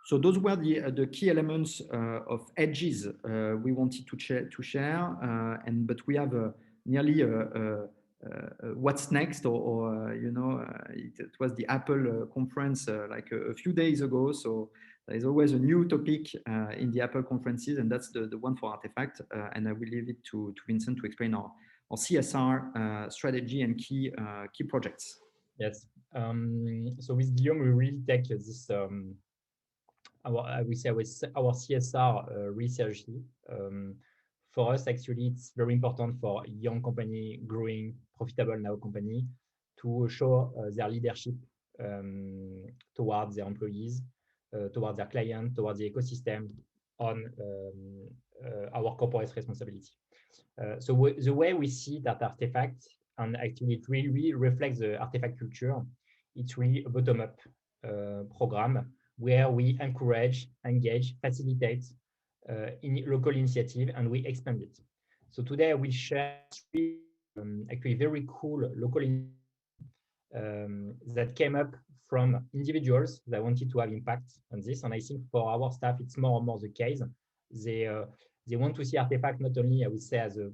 So those were the key elements of edges we wanted to share, but we have nearly what's next, or it was the Apple conference like a few days ago. So there is always a new topic in the Apple conferences, and that's the one for Artefact. And I will leave it to Vincent to explain our CSR strategy and key projects. Yes. So with Guillaume, we really take this our CSR research. For us, actually, it's very important for young company, growing, profitable now company, to show their leadership towards their employees, towards their client, towards the ecosystem, on our corporate responsibility. So the way we see that Artefact, and actually it really reflects the Artefact culture, it's really a bottom-up program where we encourage, engage, facilitate in local initiative, and we expand it. So today we share three actually very cool local that came up from individuals that wanted to have impact on this. And I think for our staff, it's more and more the case. They want to see Artefact not only, I would say, as a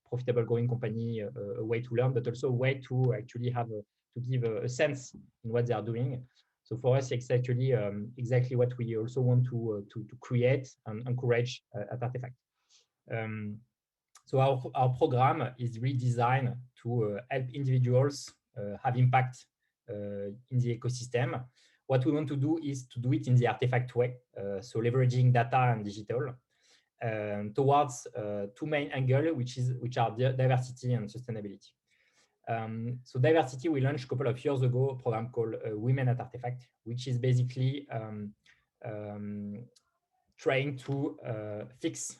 profitable growing company, a way to learn, but also a way to actually have to give a sense in what they are doing. So for us, it's actually exactly what we also want to create and encourage at Artefact. So our program is redesigned to help individuals have impact in the ecosystem. What we want to do is to do it in the Artefact way, so leveraging data and digital towards two main angles, which are diversity and sustainability. So diversity, we launched a couple of years ago a program called Women at Artefact, which is basically trying to fix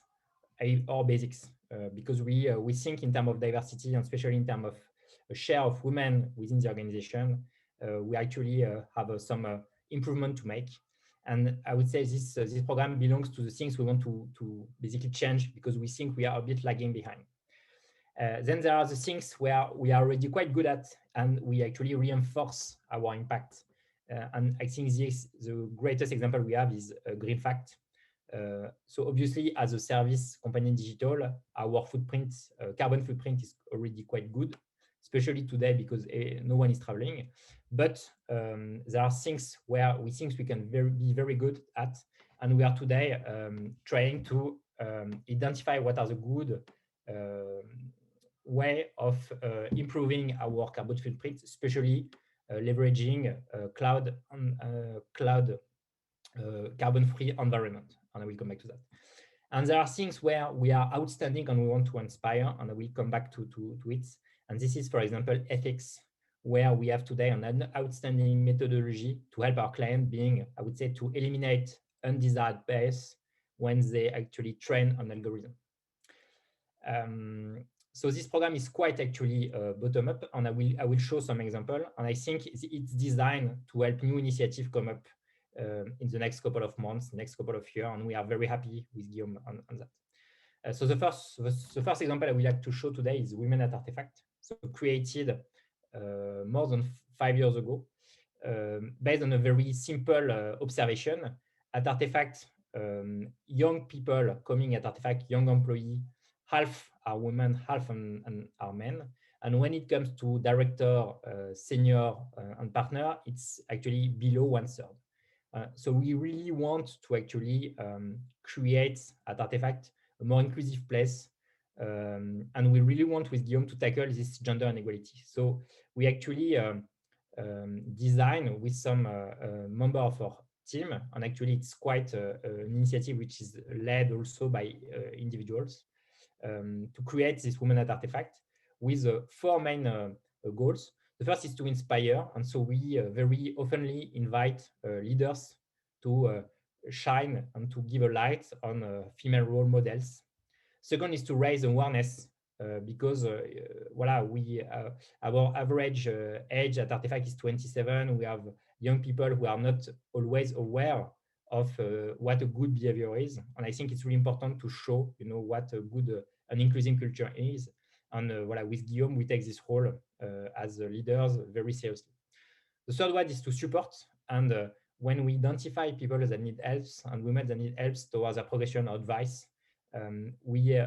our basics because we think in terms of diversity, and especially in terms of a share of women within the organization, we actually have some improvement to make. And I would say this program belongs to the things we want to basically change, because we think we are a bit lagging behind. Then there are the things where we are already quite good at, and we actually reinforce our impact. And I think the greatest example we have is GreenFact. So obviously, as a service company in digital, our footprint, carbon footprint, is already quite good, especially today because no one is traveling. But there are things where we think we can be very good at, and we are today trying to identify what are the good way of improving our carbon footprint, especially leveraging cloud carbon-free environment. And I will come back to that. And there are things where we are outstanding and we want to inspire, and I will come back to it. And this is, for example, ethics, where we have today an outstanding methodology to help our client, being, I would say, to eliminate undesired bias when they actually train an algorithm. So this program is quite actually bottom up, and I will show some example. And I think it's designed to help new initiatives come up in the next couple of months, next couple of years, and we are very happy with Guillaume on that. So the first example I would like to show today is Women at Artefact. So created more than 5 years ago, based on a very simple observation. At Artefact, young people coming at Artefact, young employee, half are women, half are men. And when it comes to director, senior, and partner, it's actually below 1/3. So we really want to actually create at Artefact a more inclusive place. And we really want with Guillaume to tackle this gender inequality. So we actually design with some member of our team, and actually it's quite an initiative which is led also by individuals, to create this Women at Artefact with 4 main goals. The first is to inspire, and so we very oftenly invite leaders to shine and to give a light on female role models. Second is to raise awareness, because our average age at Artefact is 27. We have young people who are not always aware of what a good behavior is, and I think it's really important to show, what a good an inclusive culture is. And with Guillaume, we take this role as leaders very seriously. The third one is to support, and when we identify people that need help and women that need help towards a progression or advice, we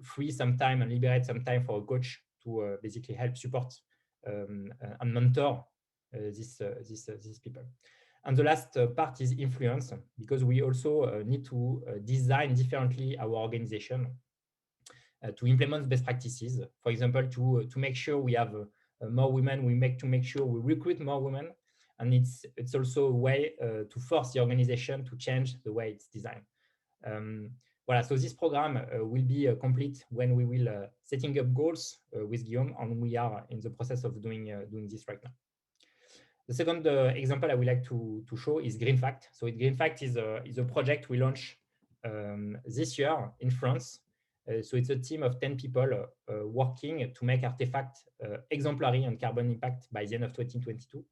free some time and liberate some time for a coach to basically help support and mentor these people. And the last part is influence, because we also need to design differently our organization to implement best practices. For example, to make sure we have more women, we make sure we recruit more women, and it's also a way to force the organization to change the way it's designed. Voilà, so this program will be complete when we will setting up goals with Guillaume, and we are in the process of doing this right now. The second example I would like to show is GreenFact. So GreenFact is a project we launched this year in France. So it's a team of 10 people working to make Artefact exemplary on carbon impact by the end of 2022.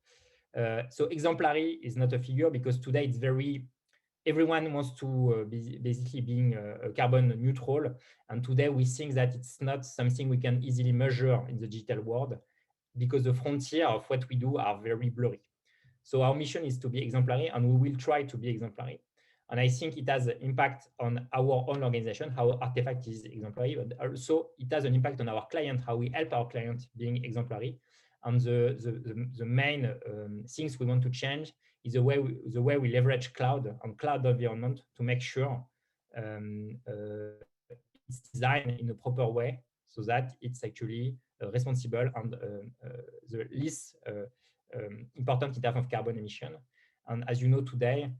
So exemplary is not a figure, because today it's everyone wants to be basically being carbon neutral. And today we think that it's not something we can easily measure in the digital world, because the frontier of what we do are very blurry. So our mission is to be exemplary, and we will try to be exemplary. And I think it has an impact on our own organization, how Artefact is exemplary, but also it has an impact on our client, how we help our client being exemplary. And the main things we want to change is the way we leverage cloud and cloud environment to make sure it's designed in a proper way, so that it's actually responsible and the least important in terms of carbon emission. And as you know today,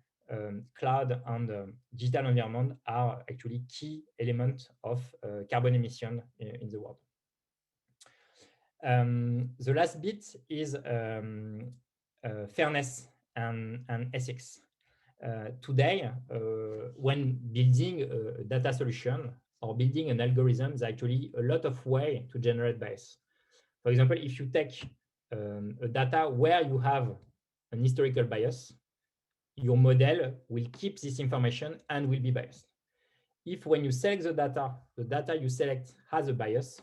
cloud and digital environment are actually key elements of carbon emission in the world. The last bit is fairness and ethics. Today, when building a data solution or building an algorithm, there's actually a lot of ways to generate bias. For example, if you take a data where you have an historical bias, your model will keep this information and will be biased. If when you select the data you select has a bias,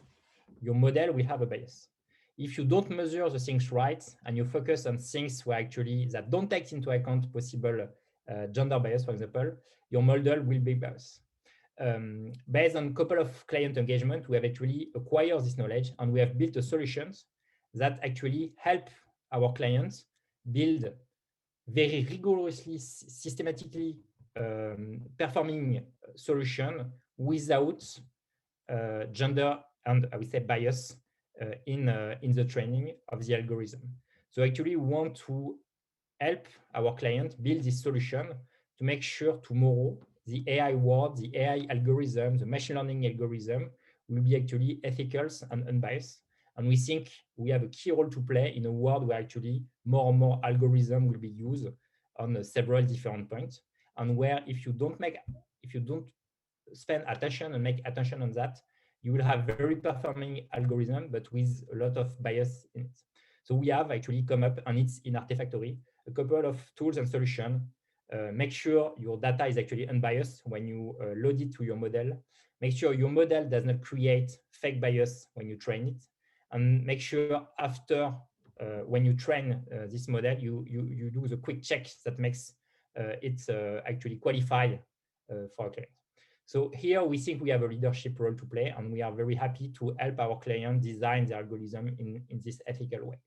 your model will have a bias. If you don't measure the things right and you focus on things where actually that don't take into account possible gender bias, for example, your model will be biased. Based on a couple of client engagement, we have actually acquired this knowledge, and we have built a solutions that actually help our clients build very rigorously, systematically performing solution without gender and I would say bias in the training of the algorithm. So actually we want to help our client build this solution to make sure tomorrow the AI world, the AI algorithm, the machine learning algorithm will be actually ethical and unbiased. And we think we have a key role to play in a world where actually more and more algorithm will be used on several different points, and where if you don't spend attention and make attention on that, you will have very performing algorithm, but with a lot of bias in it. So we have actually come up, and it's in Artefactory, a couple of tools and solutions. Make sure your data is actually unbiased when you load it to your model. Make sure your model does not create fake bias when you train it. And make sure after, when you train this model, you do the quick check that makes it actually qualify for a client. So here we think we have a leadership role to play, and we are very happy to help our client design the algorithm in this ethical way.